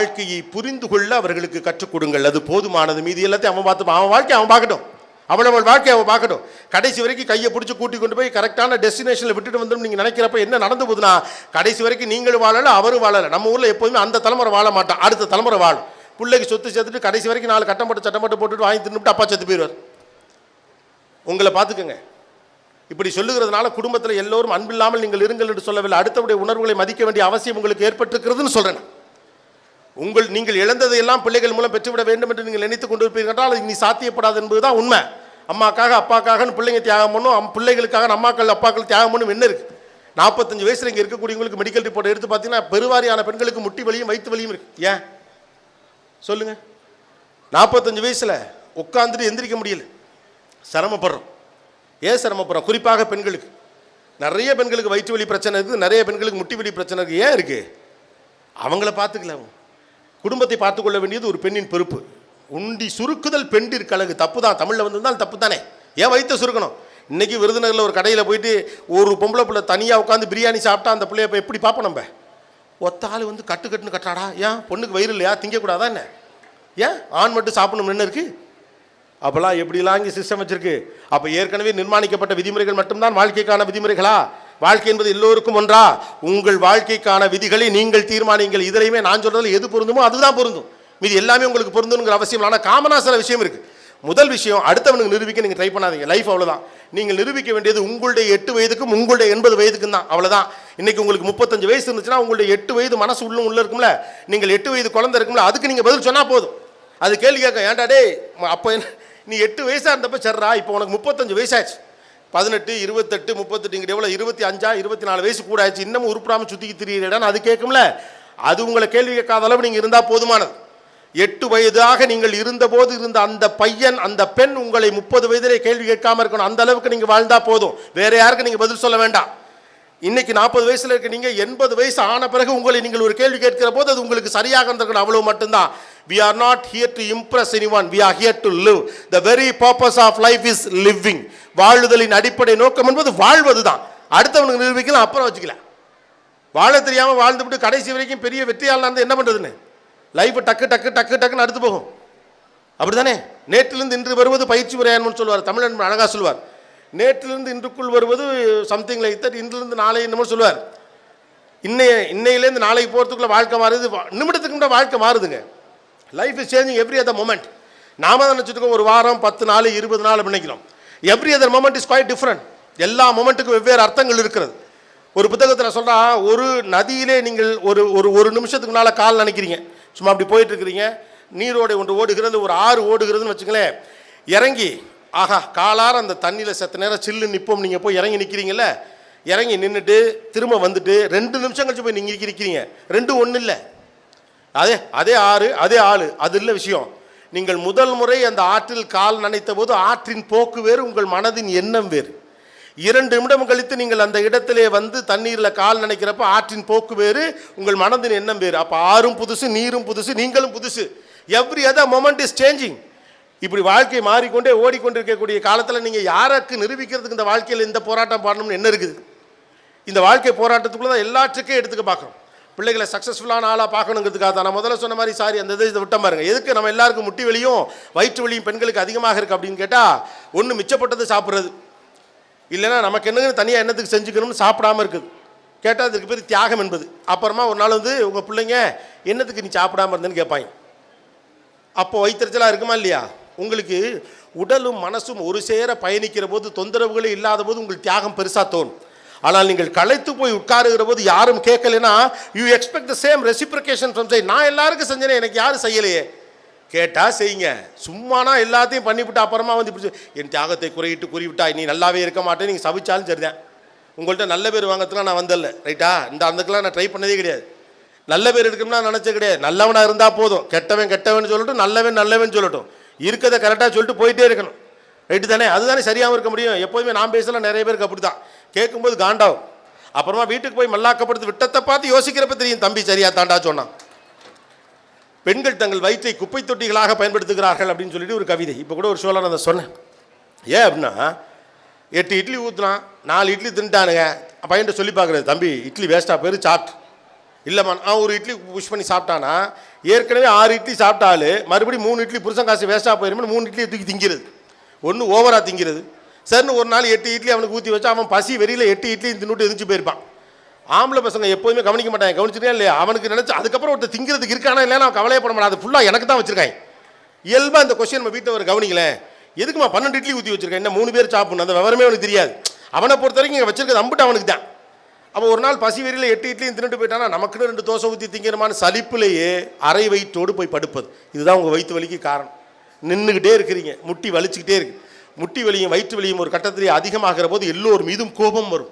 வாழ்க்கையை புரிந்து கொள்ள அவர்களுக்கு கற்றுக் கொடுங்கள். அது போதுமானது. மீதி எல்லாத்தையும் அவன் பார்த்து அவன் வாழ்க்கை அவன் பார்க்கட்டும், அவள் வாழ்க்கையை அவன் பார்க்கட்டும். கடைசி வரைக்கும் கையை பிடிச்சி கூட்டி கொண்டு போய் கரெக்டான டெஸ்டினேஷனில் விட்டுட்டு வந்து நீங்கள் நினைக்கிறப்ப என்ன நடந்து போகுதுன்னா, கடைசி வரைக்கும் நீங்களும் வாழலை அவரும் வாழலை. நம்ம ஊரில் எப்போதுமே அந்த தலைமுறை வாழ மாட்டான், அடுத்த தலைமுறை வாழும். பிள்ளைக்கு சொத்து சேர்த்துட்டு கடைசி வரைக்கும் 4 கட்டம் போட்டு சட்டம் போட்டு போட்டுட்டு வாங்கி தின்னுட்டு அப்பா செத்து போயிடுவார். உங்களை பார்த்துக்கோங்க. இப்படி சொல்லுகிறதுனால குடும்பத்தில் எல்லோரும் அன்பில்லாமல் நீங்கள் இருங்கள் என்று சொல்லவில்லை. அடுத்தவுடைய உணர்வுகளை மதிக்க வேண்டிய அவசியம் உங்களுக்கு ஏற்பட்டிருக்கிறதுன்னு சொல்கிறேன். நீங்கள் இழந்ததையெல்லாம் பிள்ளைகள் மூலம் பெற்றுவிட வேண்டும் என்று நீங்கள் நினைத்து கொண்டு இருப்பீர்கள் என்றால் அது இனி சாத்தியப்படாது என்பதுதான் உண்மை. அம்மாக்காக அப்பாக்காக பிள்ளைங்க தியாகம் பண்ணும், பிள்ளைகளுக்காக அம்மாக்கள் அப்பாக்கள் தியாகம் பண்ணும். என்ன இருக்குது? 45 வயசில் இங்கே இருக்கக்கூடியவங்களுக்கு மெடிக்கல் ரிப்போர்ட் எடுத்து பார்த்தீங்கன்னா பெருவாரியான பெண்களுக்கு முட்டி வலியும் வயிற்று வலியும் இருக்குது. ஏன் சொல்லுங்க? 45 வயசில் உட்காந்துட்டு எந்திரிக்க முடியல, சிரமப்படுறோம். ஏன் சிரமப்படுறோம்? குறிப்பாக பெண்களுக்கு. நிறைய பெண்களுக்கு வயிற்று வலி பிரச்சனை இருக்குது, நிறைய பெண்களுக்கு முட்டி வலி பிரச்சனை இருக்குது. ஏன் இருக்குது? அவங்கள பார்த்துக்கலாம். குடும்பத்தை பார்த்து கொள்ள வேண்டியது ஒரு பெண்ணின் பொறுப்பு. உண்டி சுருக்குதல் பெண்டிற் கழகு. தப்பு தான், தமிழில் வந்திருந்தால் தப்பு தானே. ஏன் வயிற்று சுருக்கணும்? இன்றைக்கி விருதுநகரில் ஒரு கடையில் போயிட்டு ஒரு பொம்பளை பிள்ளை தனியாக உட்காந்து பிரியாணி சாப்பிட்டா அந்த பிள்ளைய இப்போ எப்படி பார்ப்போம்? நம்ம ஒத்த ஆள் வந்து கட்டுன்னு கட்டாடா. ஏன் பொண்ணுக்கு வயிறு இல்லையா, திங்கக்கூடாதா என்ன? ஏன் ஆண் மட்டும் சாப்பிடணும் என்ன இருக்குது? அப்போல்லாம் எப்படிலாம் இங்கே சிஸ்டம் வச்சுருக்கு. அப்போ ஏற்கனவே நிர்மாணிக்கப்பட்ட விதிமுறைகள் மட்டும்தான் வாழ்க்கைக்கான விதிமுறைகளா? வாழ்க்கை என்பது எல்லோருக்கும் ஒன்றா? உங்கள் வாழ்க்கைக்கான விதிகளை நீங்கள் தீர்மானிங்கள். இதிலையுமே நான் சொல்கிறதுல எது பொருந்துமோ அதுதான் பொருந்தும். மீது எல்லாமே உங்களுக்கு பொருந்துங்கிற அவசியம் இல்லை. ஆனால் காமனாக சில விஷயம் இருக்குது. முதல் விஷயம், அடுத்தவனுக்கு நிரூபிக்க நீங்கள் ட்ரை பண்ணாதீங்க. லைஃப் அவ்வளோதான். நீங்கள் நிரூபிக்க வேண்டியது உங்களுடைய 8 வயதுக்கும் உங்களுடைய 80 வயதுக்கும் தான். அவ்வளோதான். இன்றைக்கி உங்களுக்கு 35 வயசு இருந்துச்சுன்னா உங்களுடைய 8 வயது மனசு உள்ள இருக்கும்ல, நீங்கள் 8 வயது குழந்தை இருக்கும்ல, அதுக்கு நீங்கள் பதில் சொன்னால் போதும். அது கேள்வி கேட்க ஏன்டா டே அப்போ நீ 8 வயசாக இருந்தப்போ சர்றா, இப்போ உனக்கு 35 வயசாச்சு, 18 28 38 இங்கே எவ்வளோ 25 24 வயசு கூட ஆச்சு, இன்னமும் உருப்படாமல் சுற்றிக்கு திரியிடான்னு அது கேட்கும்ல. அது உங்களை கேள்வி கேட்காத அளவு நீங்கள் இருந்தால் போதுமானது. 8 வயதாக நீங்கள் இருந்தபோது இருந்த அந்த பையன் அந்த பெண் உங்களை 30 வயதிலே கேள்வி கேட்காமல் இருக்கணும். அந்த அளவுக்கு நீங்கள் வாழ்ந்தா போதும். வேற யாருக்கு நீங்கள் பதில் சொல்ல வேண்டாம். இன்னைக்கு 40 வயசுல இருக்க நீங்க 80 வயசு ஆன பிறகு உங்களை நீங்கள் ஒரு கேள்வி கேட்கிற போது அது உங்களுக்கு சரியாக இருக்கணும். அவ்வளவு மட்டும்தான். We are not here to impress anyone. We are here to live. The very purpose of life is living. வாழுதலின் அடிப்படை நோக்கம் என்பது வாழ்வதுதான். அடுத்தவனுக்கு நிரூபிக்கலாம், அப்புறம் வச்சுக்கலாம். வாழ தெரியாமல் வாழ்ந்துவிட்டு கடைசி வரைக்கும் பெரிய வெற்றியாளனா இருந்து என்ன பண்ணுறதுன்னு லைஃப் டக்கு டக்கு டக்கு டக்குன்னு அடுத்து போகும். அப்படித்தானே? நேற்றிலிருந்து இன்று வருவது பயிற்சி முறையான்னு சொல்லுவார். தமிழன் அழகாக சொல்லுவார். நேற்றிலிருந்து இன்றுக்குள் வருவது சம்திங் லைக் தட், இன்றிலிருந்து நாளை என்னமோ சொல்லுவார். இன்னையிலேருந்து நாளைக்கு போகிறதுக்குள்ள வாழ்க்கை மாறுது, நிமிடத்துக்கு முன்னாடி வாழ்க்கை மாறுதுங்க. Life is changing every other moment. நாம தான் நினச்சிருக்கோம் ஒரு வாரம் 10 நாள் 20 நாள் நினைக்கிறோம். Every other moment is quite different. எல்லா மொமெண்ட்டுக்கும் வெவ்வேறு அர்த்தங்கள் இருக்கிறது. ஒரு புத்தகத்தில் சொல்கிறா, ஒரு நதியிலே நீங்கள் ஒரு நிமிஷத்துக்கு முன்னால் கால் நினைக்கிறீங்க, சும்மா அப்படி போயிட்டு இருக்கிறீங்க, நீரோடை ஒன்று ஓடுகிறது, ஒரு ஆறு ஓடுகிறதுன்னு வச்சுங்களேன். இறங்கி ஆஹா காலார அந்த தண்ணியில் செத்த நேரம் சில்லு நிற்போம். நீங்கள் போய் இறங்கி நிற்கிறீங்கள, இறங்கி நின்றுட்டு திரும்ப வந்துட்டு 2 நிமிஷம் கழிச்சு போய் நீங்கள் நிற்கிறீங்க. 2 ஒன்றும் இல்லை. அதே ஆறு அதே ஆள், அது இல்லை விஷயம். நீங்கள் முதல் முறை அந்த ஆற்றில் கால் நனைத்த போது ஆற்றின் போக்கு வேறு, உங்கள் மனதின் எண்ணம் வேறு. 2 நிமிடம் கழித்து நீங்கள் அந்த இடத்திலே வந்து தண்ணீரில் கால் நினைக்கிறப்ப ஆற்றின் போக்கு வேறு, உங்கள் மனதின் எண்ணம் வேறு. அப்போ ஆறும் புதுசு, நீரும் புதுசு, நீங்களும் புதுசு. Every other moment is changing. இப்படி வாழ்க்கை மாறிக்கொண்டே ஓடிக்கொண்டிருக்கக்கூடிய காலத்தில் நீங்கள் யாருக்கு நிரூபிக்கிறதுக்கு இந்த வாழ்க்கையில் இந்த போராட்டம் பாடணும்னு என்ன இருக்குது? இந்த வாழ்க்கை போராட்டத்துக்குள்ளே தான் எல்லாற்றுக்கும் எடுத்துக்க பார்க்குறோம். பிள்ளைகளை சக்ஸஸ்ஃபுல்லான ஆளாக பார்க்கணுங்கிறதுக்காக தான் நான் முதல்ல சொன்ன மாதிரி சாரி அந்த இதை விட்ட பாருங்க. எதுக்கு நம்ம எல்லாருக்கும் முட்டி வலியும் வயிற்று வலியும் பெண்களுக்கு அதிகமாக இருக்குது அப்படின்னு கேட்டால், ஒன்று மிச்சப்பட்டது சாப்பிட்றது, இல்லைன்னா நமக்கு என்னன்னு தனியாக என்னத்துக்கு செஞ்சுக்கணும்னு சாப்பிடாமல் இருக்குது. கேட்டால் அதுக்கு பேர் தியாகம் என்பது. அப்புறமா ஒரு நாள் வந்து உங்கள் பிள்ளைங்க என்னத்துக்கு நீ சாப்பிடாமல் இருந்தேன்னு கேட்பாங்க. அப்போ வயிற்றுச்சலாக இருக்குமா இல்லையா? உங்களுக்கு உடலும் மனசும் ஒரு சேர பயணிக்கிற போது, தொந்தரவுகளே இல்லாத போது உங்களுக்கு தியாகம் பெருசாக தோணும். ஆனால் நீங்கள் களைத்து போய் உட்காருகிற போது யாரும் கேட்கலைன்னா you expect the same reciprocation from side. நான் எல்லாருக்கும் செஞ்சேனே, எனக்கு யாரும் செய்யலையே. கேட்டால் செய்யுங்க. சும்மானா எல்லாத்தையும் பண்ணிவிட்டு அப்புறமா வந்து இப்படி என் தியாகத்தை குறிவிட்டா நீ நல்லாவே இருக்க மாட்டேன் நீங்கள் சபிச்சாலும் சரிதான். உங்கள்கிட்ட நல்ல பேர் வாங்கிறதுலாம் நான் வந்தல, ரைட்டா? அதுக்கெலாம் நான் ட்ரை பண்ணதே கிடையாது. நல்ல பேர் எடுக்கணும்னா நினச்ச கிடையாது. நல்லவனாக இருந்தால் போதும், கெட்டவன் கெட்டவன் சொல்லட்டும், நல்லவன் சொல்லட்டும், இருக்கிறத கரெக்டாக சொல்லிட்டு போயிட்டே இருக்கணும், ரைட்டு தானே? அதுதானே சரியாகவும் இருக்க முடியும். எப்போதுமே நான் பேசலாம், நிறைய பேருக்கு அப்படி தான் கேட்கும்போது காண்டாகும். அப்புறமா வீட்டுக்கு போய் மல்லாக்கப்படுத்து விட்டத்தை பார்த்து யோசிக்கிறப்ப தெரியும், தம்பி சரியா தாண்டா சொன்னான். பெண்கள் தங்கள் வயிற்றை குப்பை தொட்டிகளாக பயன்படுத்துகிறார்கள் அப்படின்னு சொல்லிட்டு ஒரு கவிதை இப்போ கூட ஒரு ஷோவில் நான் அதை சொன்னேன். ஏன் அப்படின்னா, 8 இட்லி ஊற்றுனான், 4 இட்லி தின்ட்டானுங்க. பையன்ட்டு சொல்லி பார்க்குறது, தம்பி இட்லி வேஸ்ட்டாக போயிரு சாப்பிட்டு இல்லைம்மா நான் ஒரு இட்லி புஷ் பண்ணி சாப்பிட்டானா ஏற்கனவே 6 இட்லி சாப்பிட்டாலே மறுபடியும் 3 இட்லி புருஷன் காசு வேஸ்ட்டாக போயிருமே 3 இட்லியை தூக்கி திங்கிறது. ஒன்று ஓவராக திங்கிறது. சரின்னு ஒரு நாள் 8 இட்லி அவனுக்கு ஊற்றி வச்சா அவன் பசி வெறியில் 8 இட்லி தின்னுட்டு எதிர்த்து போயிருப்பான். ஆம்பளை பசங்க எப்போதுமே கவனிக்க மாட்டாங்க. கவனிச்சுட்டே இல்லையா அவனுக்கு நினச்சி அதுக்கப்புறம் ஒருத்தர் திங்கிறதுக்கு இருக்கானா இல்லைன்னா அவன் கவலையப்பட மாட்டான். அது ஃபுல்லாக எனக்கு தான் வச்சிருக்காங்க. இயல்பாக இந்த கொஸ்டின் நம்ம வீட்டில் ஒரு கவனிக்கல எதுக்குமா 12 இட்லி ஊற்றி வச்சிருக்கேன் என்ன 3 பேர் சாப்பிடணும் அந்த விவரமே அவனுக்கு தெரியாது. அவனை பொறுத்த வரைக்கும் இங்கே வச்சிருக்கிறது அம்பிட்டு அவனுக்கு தான். அப்போ ஒரு நாள் பசி வெறியில் 8 இட்லியும் தின்னுட்டு போயிட்டானா நமக்குன்னு 2 தோசை ஊற்றி திங்கிறமான சலிப்புலேயே அரை வயிற்றோடு போய் படுப்பது. இதுதான் உங்கள் வயிற்று வலிக்கு காரணம். நின்றுக்கிட்டே இருக்கிறீங்க, முட்டி வலிச்சுக்கிட்டே இருக்கு. முட்டி வலியும் வயிற்று வலியும் ஒரு கட்டத்திலே அதிகமாகிற போது எல்லோர் மீதும் கோபம் வரும்.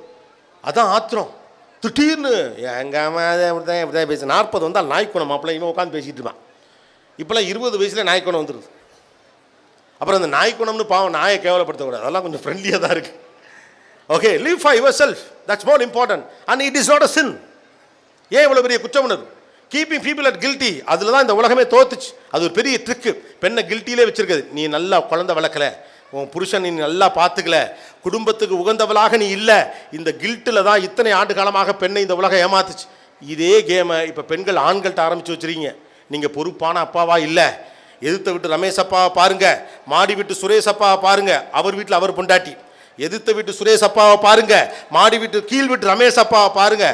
அதான் ஆத்திரம். திடீர்னு எங்கள் அம்மா இப்படிதான் பேசு 40 வந்தால் நாய்க்குணம் மாப்பிள்ளை இவன் உட்காந்து பேசிகிட்டு இருப்பான். இப்போலாம் 20 வயசில் நாய்க்குணம் வந்துடுது. அப்புறம் அந்த நாய்க்குணம்னு பாவம் நாயை கேவலப்படுத்தக்கூடாது. அதெல்லாம் கொஞ்சம் ஃப்ரெண்ட்லியாக தான் இருக்குது. Okay, live for yourself, that's more important and it is not a sin. ஏன் இவ்வளோ பெரிய குற்ற உணர்வு? கீப்பிங் பீப்புள் அட் கில்ட்டி, அதில் தான் இந்த உலகமே தோத்துச்சு. அது ஒரு பெரிய ட்ரிக்கு. பெண்ணை கில்ட்டிலே வச்சிருக்குது. நீ நல்லா குழந்தை வளர்க்கல, உன் புருஷன் நீ நல்லா பார்த்துக்கல, குடும்பத்துக்கு உகந்தவளாக நீ இல்லை. இந்த கில்ட்டில் தான் இத்தனை ஆண்டு காலமாக பெண்ணை இந்த உலகம் ஏமாத்துச்சு. இதே கேமை இப்போ பெண்கள் ஆண்கள்கிட்ட ஆரம்பித்து வச்சுருக்கீங்க. நீங்கள் பொறுப்பான அப்பாவா இல்லை. எதிர்த்த விட்டு ரமேஷ் அப்பாவை பாருங்க, மாடி விட்டு சுரேஷ் அப்பாவை பாருங்க, அவர் வீட்டில் அவர் பொண்டாட்டி. எதிர்த்த வீட்டு சுரேஷ் அப்பாவை பாருங்க, மாடி வீட்டு கீழ் வீட்டு ரமேஷ் அப்பாவை பாருங்க.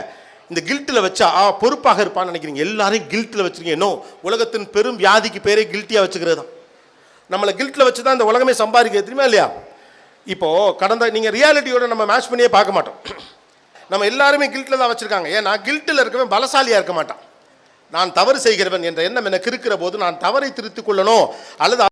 இந்த கில்ட்டில் வச்சா பொறுப்பாக இருப்பான்னு நினைக்கிறீங்க. எல்லாரையும் கில்ட்டில் வச்சுருக்கீங்க. இன்னும் உலகத்தின் பெரும் வியாதிக்கு பேரே கில்ட்டியாக வச்சுக்கிறது தான். நம்மளை கில்ட்டில் வச்சு தான் இந்த உலகமே சம்பாதிக்க தெரியுமா இல்லையா? இப்போது கடந்த நீங்கள் ரியாலிட்டியோட நம்ம மேட்ச் பண்ணியே பார்க்க மாட்டோம். நம்ம எல்லாருமே கில்ட்டில் தான் வச்சுருக்காங்க. ஏன்னா கில்ட்டில் இருக்கவன் பலசாலியாக இருக்க மாட்டான். நான் தவறு செய்கிறவன் என்ற எண்ணம் எனக்கு இருக்கிற போது நான் தவறை திருத்திக் கொள்ளணும் அல்லது